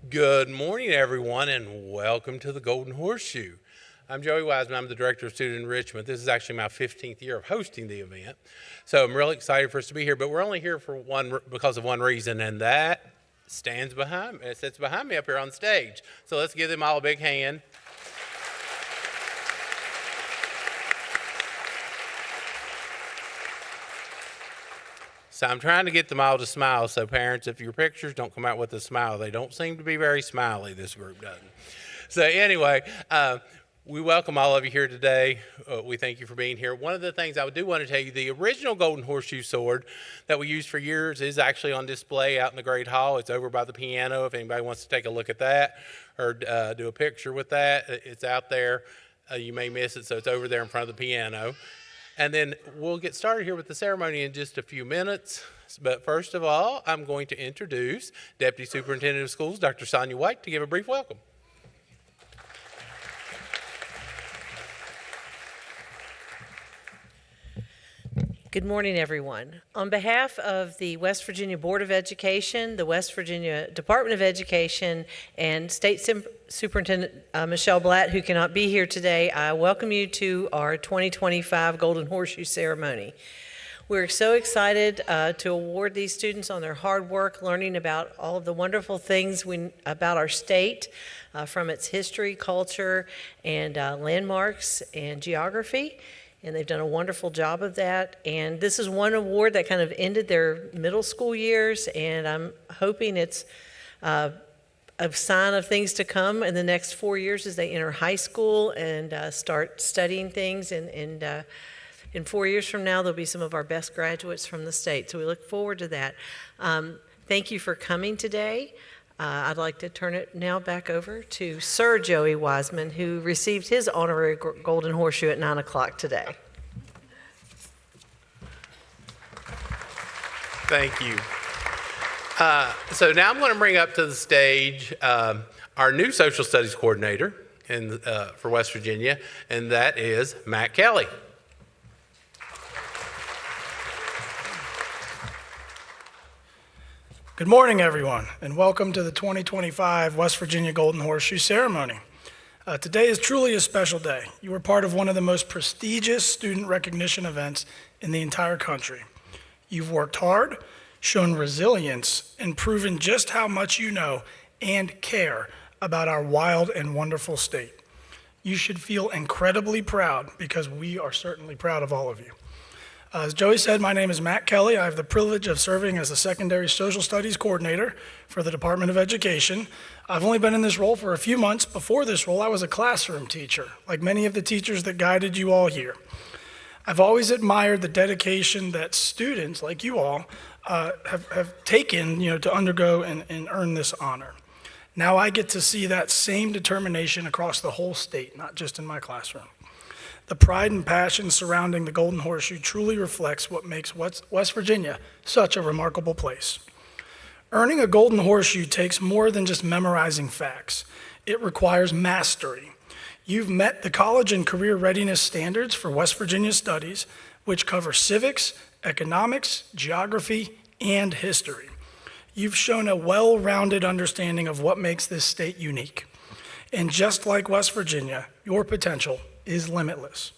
Good morning, everyone, and welcome to the Golden Horseshoe. I'm Joey Wiseman. I'm the Director of Student Enrichment. This is actually my 15th year of hosting the event, so I'm really excited for us to be here, but we're only here for because of one reason, and that sits behind me up here on stage. So let's give them all a big hand. So I'm trying to get them all to smile. So parents, if your pictures don't come out with a smile, they don't seem to be very smiley, this group doesn't. So anyway, we welcome all of you here today. We thank you for being here. One of the things I do want to tell you, the original Golden Horseshoe sword that we used for years is actually on display out in the Great Hall. It's over by the piano if anybody wants to take a look at that or do a picture with that. It's out there. You may miss it, so it's over there in front of the piano. And then we'll get started here with the ceremony in just a few minutes. But first of all, I'm going to introduce Deputy Superintendent of Schools, Dr. Sonia White, to give a brief welcome. Good morning, everyone. On behalf of the West Virginia Board of Education, the West Virginia Department of Education, and State Superintendent Michelle Blatt, who cannot be here today, I welcome you to our 2025 Golden Horseshoe Ceremony. We're so excited to award these students on their hard work, learning about all of the wonderful things about our state, from its history, culture, and landmarks and geography. And they've done a wonderful job of that. And this is one award that kind of ended their middle school years, and I'm hoping it's a sign of things to come in the next 4 years as they enter high school and start studying things. And in 4 years from now, there'll be some of our best graduates from the state. So we look forward to that. Thank you for coming today. I'd like to turn it now back over to Sir Joey Wiseman, who received his honorary Golden Horseshoe at 9 o'clock today. Thank you. So now I'm going to bring up to the stage our new social studies coordinator for West Virginia, and that is Matt Kelly. Good morning, everyone, and welcome to the 2025 West Virginia Golden Horseshoe Ceremony. Today is truly a special day. You are part of one of the most prestigious student recognition events in the entire country. You've worked hard, shown resilience, and proven just how much you know and care about our wild and wonderful state. You should feel incredibly proud because we are certainly proud of all of you. As Joey said, my name is Matt Kelly. I have the privilege of serving as the Secondary Social Studies Coordinator for the Department of Education. I've only been in this role for a few months. Before this role, I was a classroom teacher, like many of the teachers that guided you all here. I've always admired the dedication that students, like you all, have taken to undergo and earn this honor. Now I get to see that same determination across the whole state, not just in my classroom. The pride and passion surrounding the Golden Horseshoe truly reflects what makes West Virginia such a remarkable place. Earning a Golden Horseshoe takes more than just memorizing facts. It requires mastery. You've met the college and career readiness standards for West Virginia studies, which cover civics, economics, geography, and history. You've shown a well-rounded understanding of what makes this state unique. And just like West Virginia, your potential is limitless.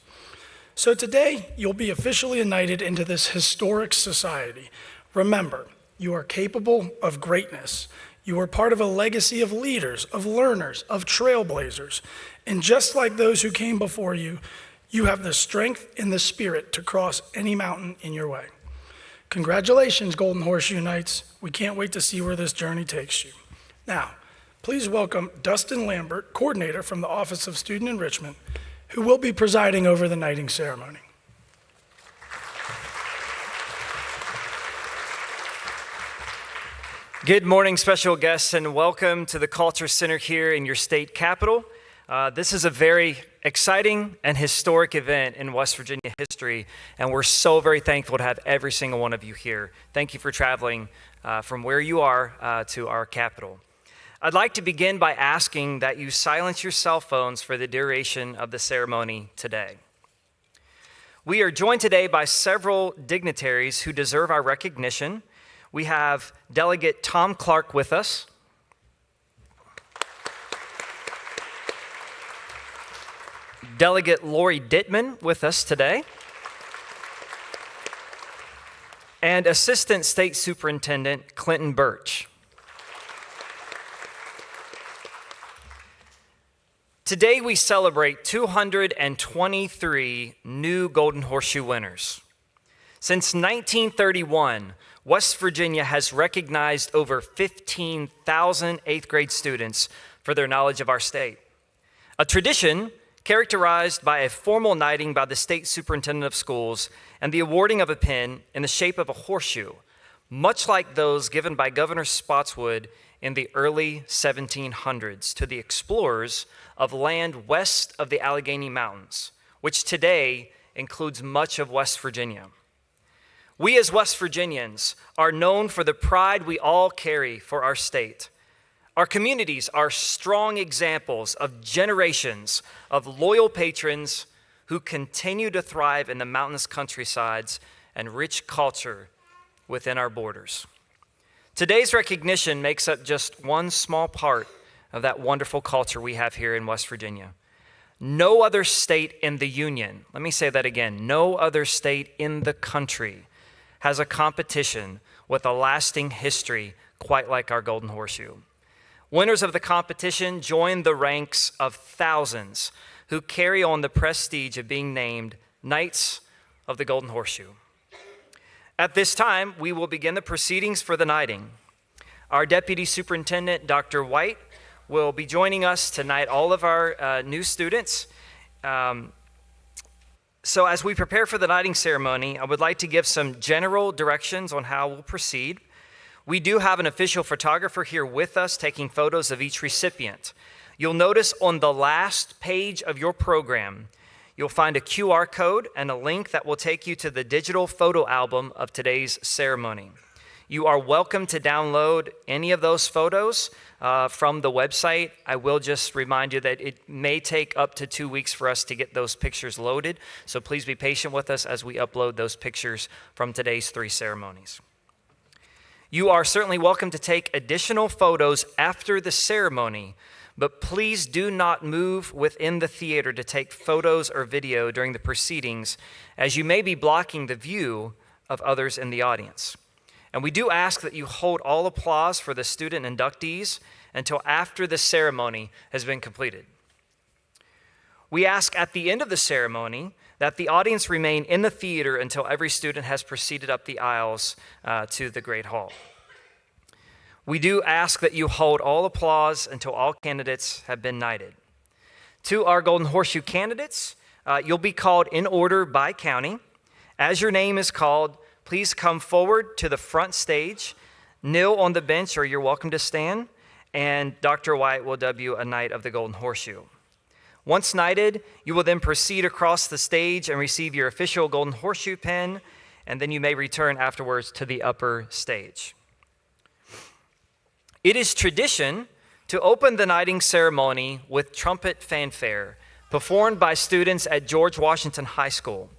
So today, you'll be officially knighted into this historic society. Remember, you are capable of greatness. You are part of a legacy of leaders, of learners, of trailblazers. And just like those who came before you, you have the strength and the spirit to cross any mountain in your way. Congratulations, Golden Horseshoe Knights. We can't wait to see where this journey takes you. Now, please welcome Dustin Lambert, coordinator from the Office of Student Enrichment, who will be presiding over the knighting ceremony. Good morning, special guests, and welcome to the Culture Center here in your state capital. This is a very exciting and historic event in West Virginia history, and we're so very thankful to have every single one of you here. Thank you for traveling from where you are to our capital. I'd like to begin by asking that you silence your cell phones for the duration of the ceremony today. We are joined today by several dignitaries who deserve our recognition. We have Delegate Tom Clark with us. Delegate Lori Dittman with us today, and Assistant State Superintendent Clinton Birch. Today we celebrate 223 new Golden Horseshoe winners. Since 1931, West Virginia has recognized over 15,000 eighth grade students for their knowledge of our state. A tradition characterized by a formal knighting by the state superintendent of schools and the awarding of a pin in the shape of a horseshoe, much like those given by Governor Spotswood in the early 1700s to the explorers of land west of the Allegheny Mountains, which today includes much of West Virginia. We as West Virginians are known for the pride we all carry for our state. Our communities are strong examples of generations of loyal patrons who continue to thrive in the mountainous countrysides and rich culture within our borders. Today's recognition makes up just one small part of that wonderful culture we have here in West Virginia. No other state in the Union, let me say that again, no other state in the country has a competition with a lasting history quite like our Golden Horseshoe. Winners of the competition join the ranks of thousands who carry on the prestige of being named Knights of the Golden Horseshoe. At this time, we will begin the proceedings for the knighting. Our Deputy Superintendent, Dr. White, will be joining us to knight all of our new students. So as we prepare for the knighting ceremony, I would like to give some general directions on how we'll proceed. We do have an official photographer here with us taking photos of each recipient. You'll notice on the last page of your program, you'll find a QR code and a link that will take you to the digital photo album of today's ceremony. You are welcome to download any of those photos from the website. I will just remind you that it may take up to 2 weeks for us to get those pictures loaded, so please be patient with us as we upload those pictures from today's 3 ceremonies. You are certainly welcome to take additional photos after the ceremony, but please do not move within the theater to take photos or video during the proceedings, as you may be blocking the view of others in the audience. And we do ask that you hold all applause for the student inductees until after the ceremony has been completed. We ask at the end of the ceremony that the audience remain in the theater until every student has proceeded up the aisles to the Great Hall. We do ask that you hold all applause until all candidates have been knighted. To our Golden Horseshoe candidates, you'll be called in order by county. As your name is called, please come forward to the front stage, kneel on the bench, or you're welcome to stand, and Dr. White will dub you a Knight of the Golden Horseshoe. Once knighted, you will then proceed across the stage and receive your official Golden Horseshoe pin, and then you may return afterwards to the upper stage. It is tradition to open the knighting ceremony with trumpet fanfare performed by students at George Washington High School.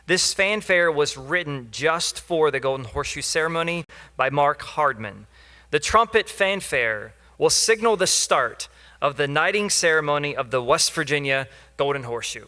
This fanfare was written just for the Golden Horseshoe ceremony by Mark Hardman. The trumpet fanfare will signal the start of the knighting ceremony of the West Virginia Golden Horseshoe.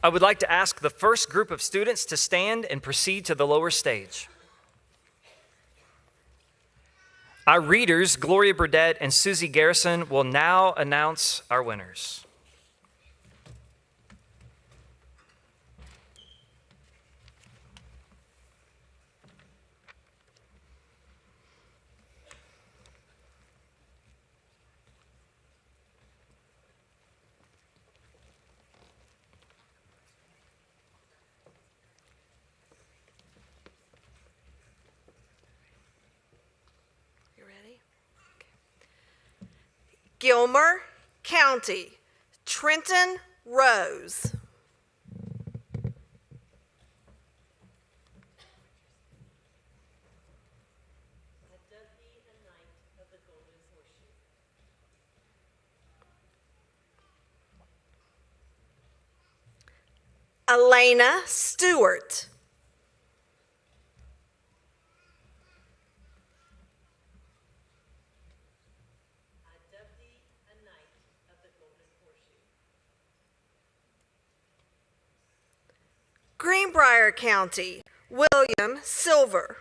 I would like to ask the first group of students to stand and proceed to the lower stage. Our readers, Gloria Burdett and Susie Garrison, will now announce our winners. Gilmer County, Trenton Rose. Elena Stewart. Greenbrier County, William Silver.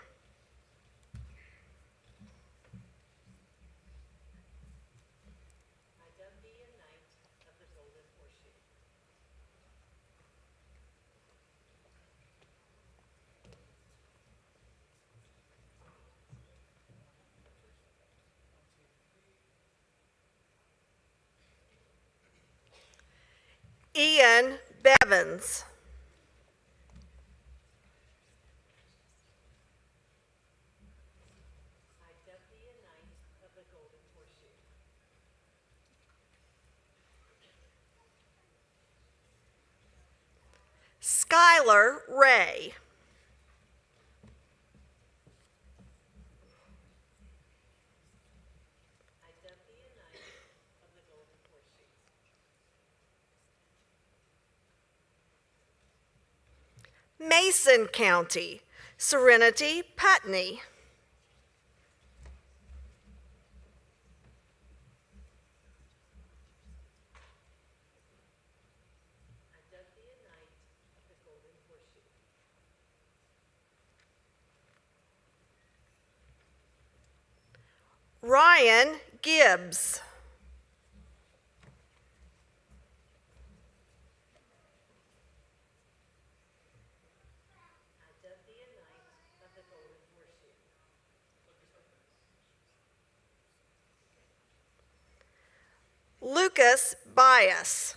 Ian Bevins. Skylar Ray. Mason County, Serenity Putney. Ryan Gibbs. Lucas Bias.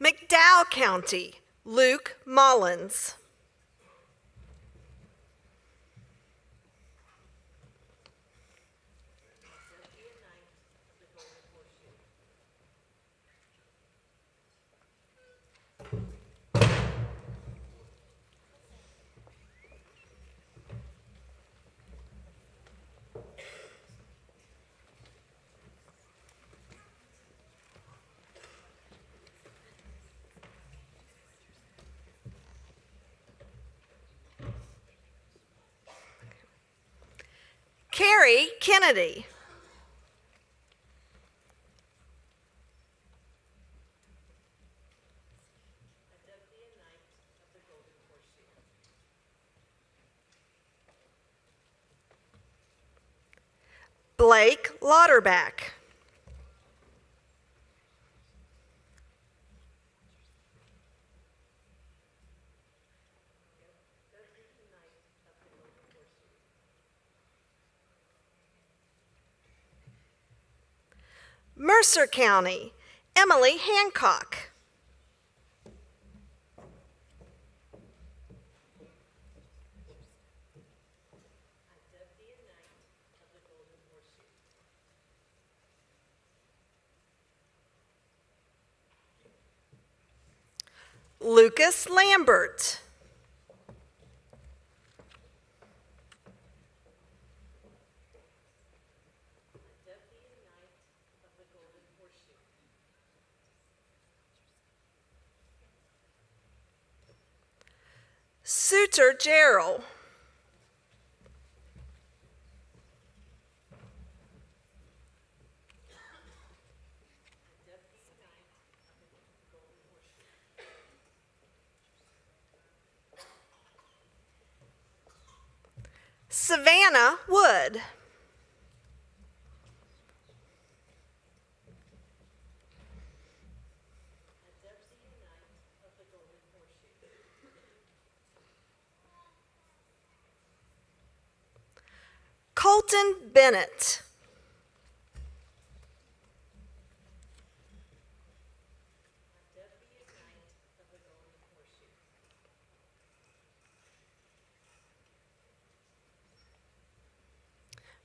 McDowell County, Luke Mullins. Carrie Kennedy. Blake Lauterbach. Mercer County, Emily Hancock. Lucas Lambert. Suter Gerald. Savannah Wood. Colton Bennett.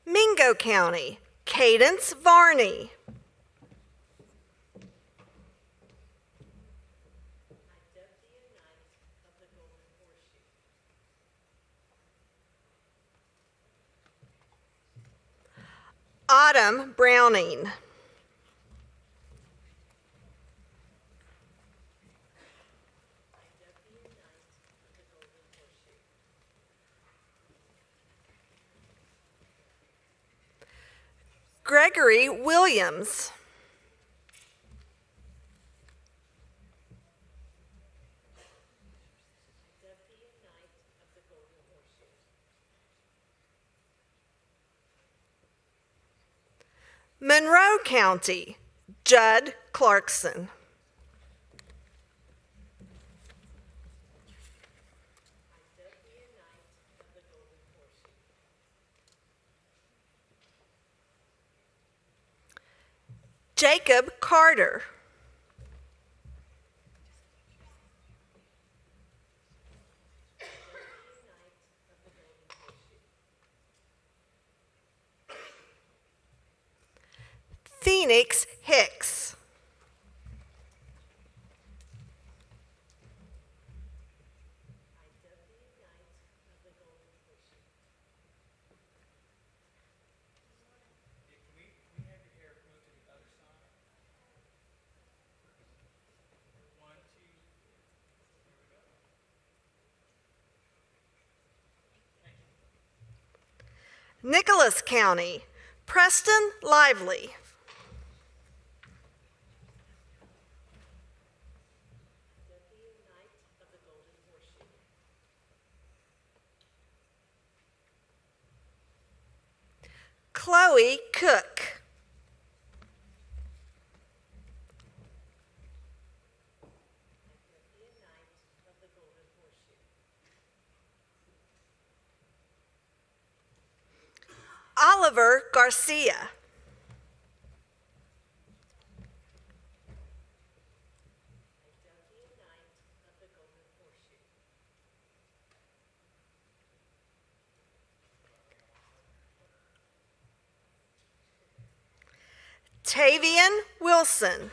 Mingo County, Cadence Varney. Autumn Browning. Gregory Williams. Monroe County, Judd Clarkson. Jacob Carter. Phoenix Hicks. Nicholas County, Preston Lively. Chloe Cook. Oliver Garcia. Tavian Wilson.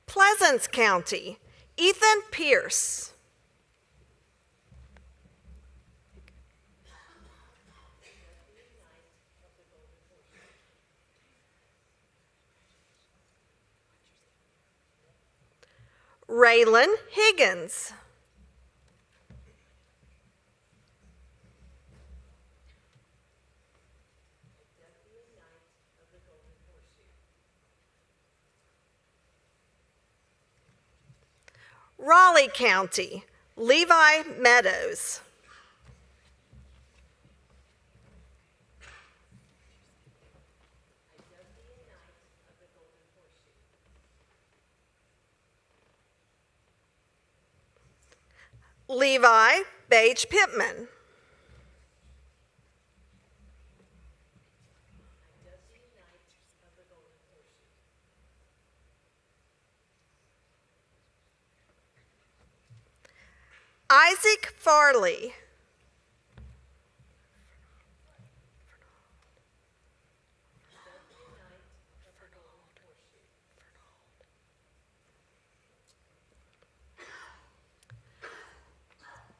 Pleasance County, Ethan Pierce. Raylan Higgins. Raleigh County, Levi Meadows. Levi Bage Pittman. Isaac Farley.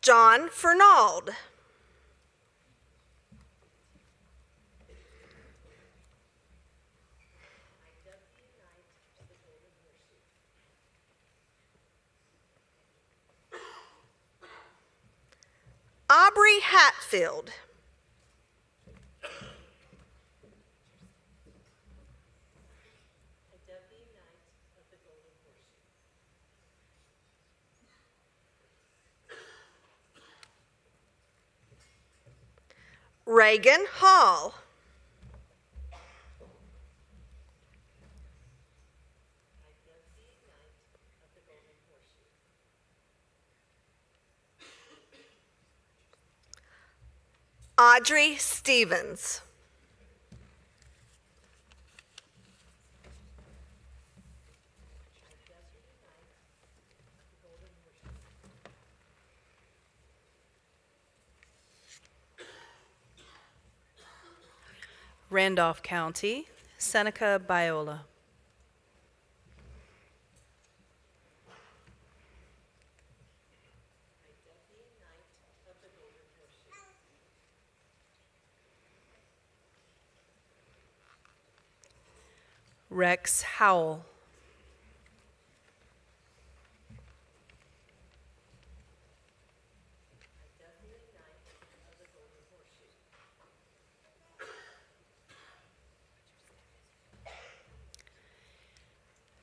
John Fernald. Aubrey Hatfield. Reagan Hall. Audrey Stevens. Randolph County, Seneca Biola. Rex Howell.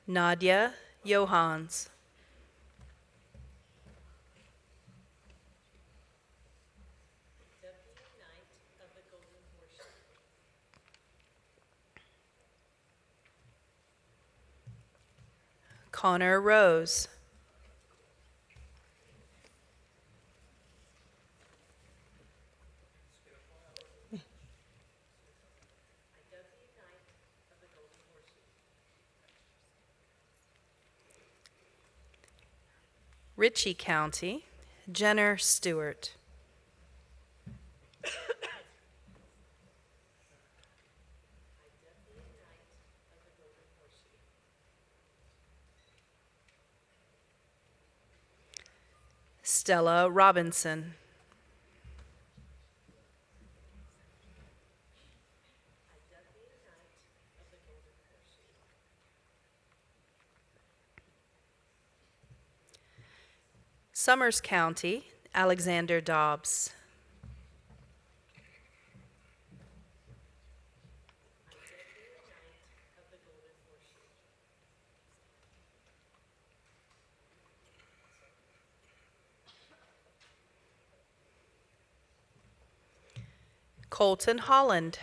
Nadia Johans. Connor Rose. Ritchie County, Jenner Stewart. Stella Robinson. Summers County, Alexander Dobbs. Colton Holland.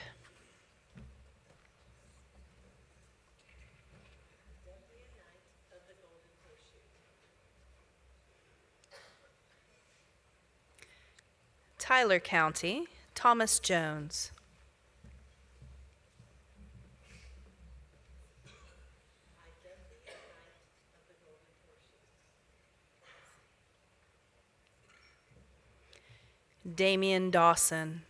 Tyler County, Thomas Jones. Damian Dawson.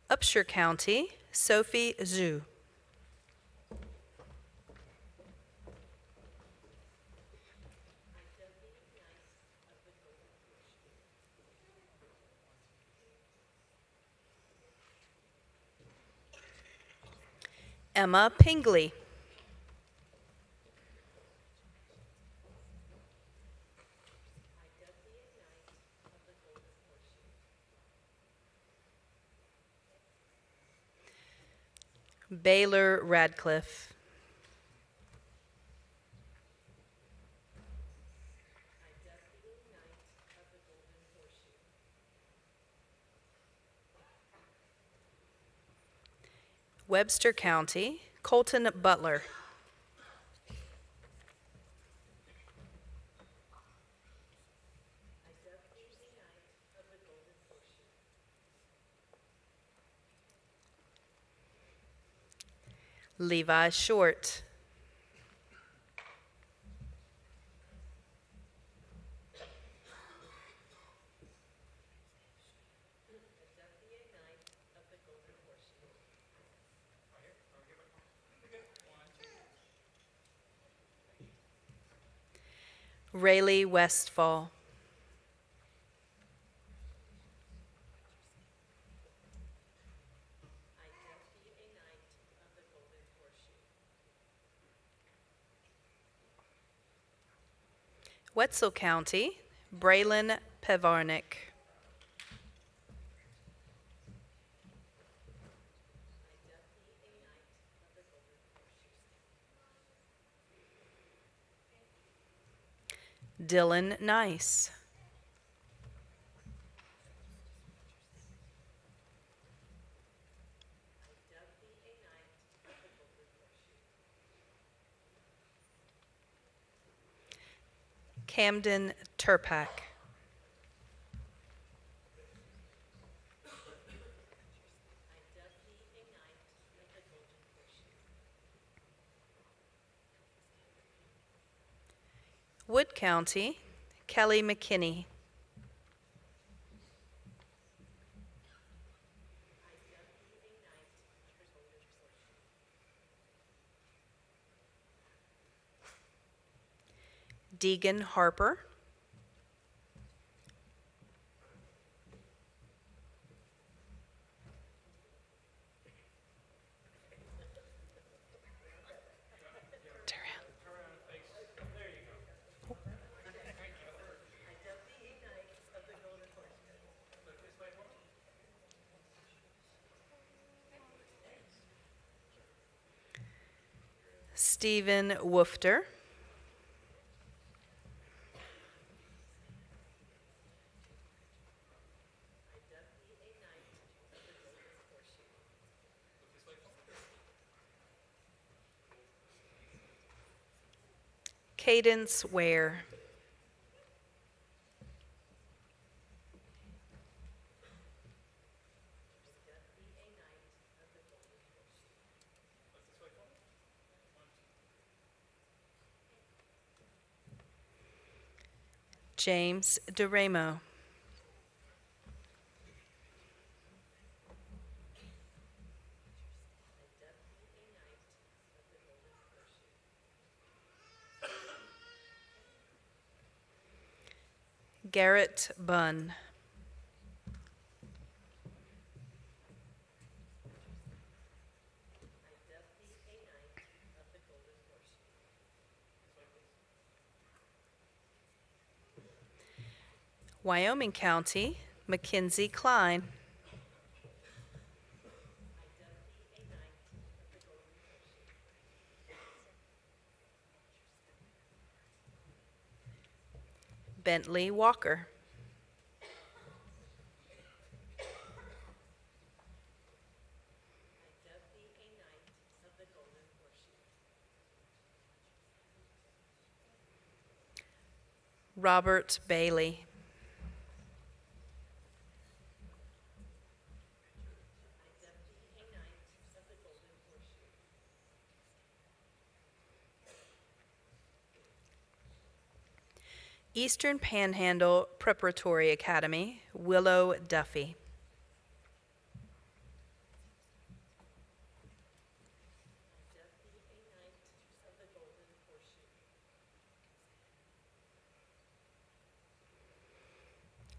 Upshur County, Sophie Zhu. Emma Pingley. Baylor Radcliffe. Webster County, Colton Butler. Levi Short. Rayleigh Westfall. Wetzel County, Braylon Pevarnik. Dylan Nice. Camden Turpak. Wood County, Kelly McKinney. Deegan Harper. Stephen Woofter. Cadence Ware. James DeRamo. Garrett Bunn. Wyoming County, Mackenzie Klein. Bentley Walker. Robert Bailey. Eastern Panhandle Preparatory Academy, Willow Duffy.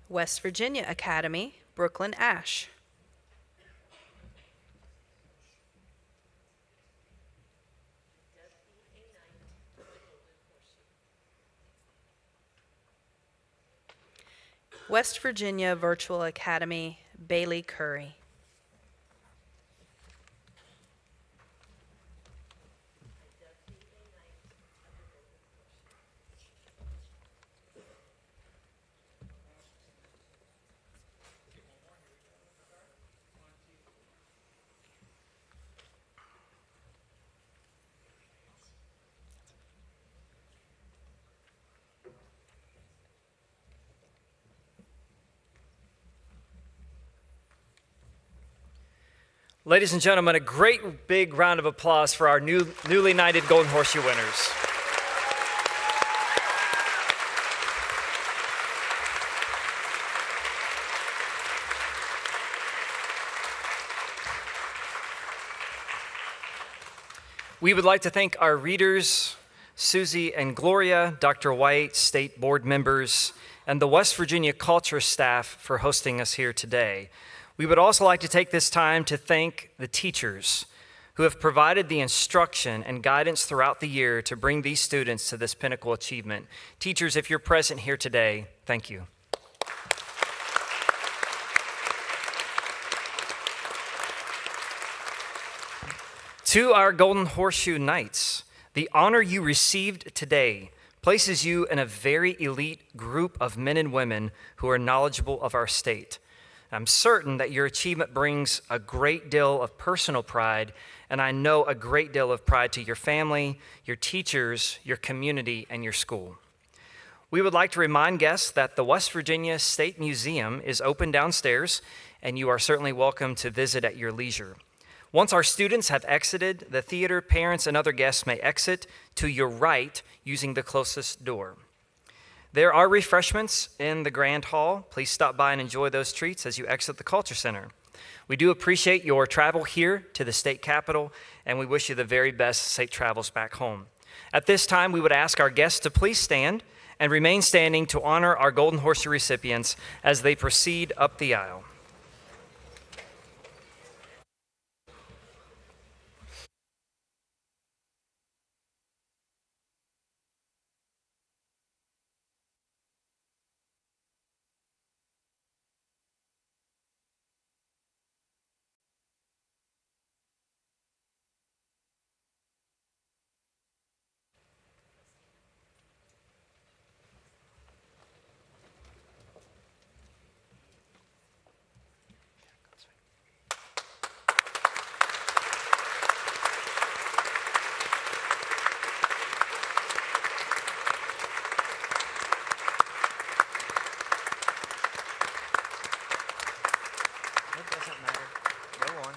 West Virginia Academy, Brooklyn Ash. West Virginia Virtual Academy, Bailey Curry. Ladies and gentlemen, a great big round of applause for our newly knighted Golden Horseshoe winners. We would like to thank our readers, Susie and Gloria, Dr. White, state board members, and the West Virginia Culture staff for hosting us here today. We would also like to take this time to thank the teachers who have provided the instruction and guidance throughout the year to bring these students to this pinnacle achievement. Teachers, if you're present here today, thank you. To our Golden Horseshoe Knights, the honor you received today places you in a very elite group of men and women who are knowledgeable of our state. I'm certain that your achievement brings a great deal of personal pride, and I know a great deal of pride to your family, your teachers, your community, and your school. We would like to remind guests that the West Virginia State Museum is open downstairs, and you are certainly welcome to visit at your leisure. Once our students have exited the theater, parents and other guests may exit to your right using the closest door. There are refreshments in the Grand Hall. Please stop by and enjoy those treats as you exit the Culture Center. We do appreciate your travel here to the state capitol, and we wish you the very best safe travels back home. At this time, we would ask our guests to please stand and remain standing to honor our Golden Horseshoe recipients as they proceed up the aisle. It doesn't matter. Go on.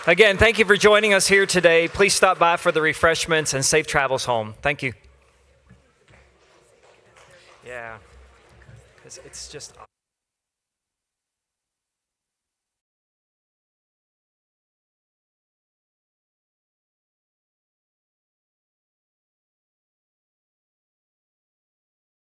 Again, thank you for joining us here today. Please stop by for the refreshments and safe travels home. Thank you. Yeah, because it's just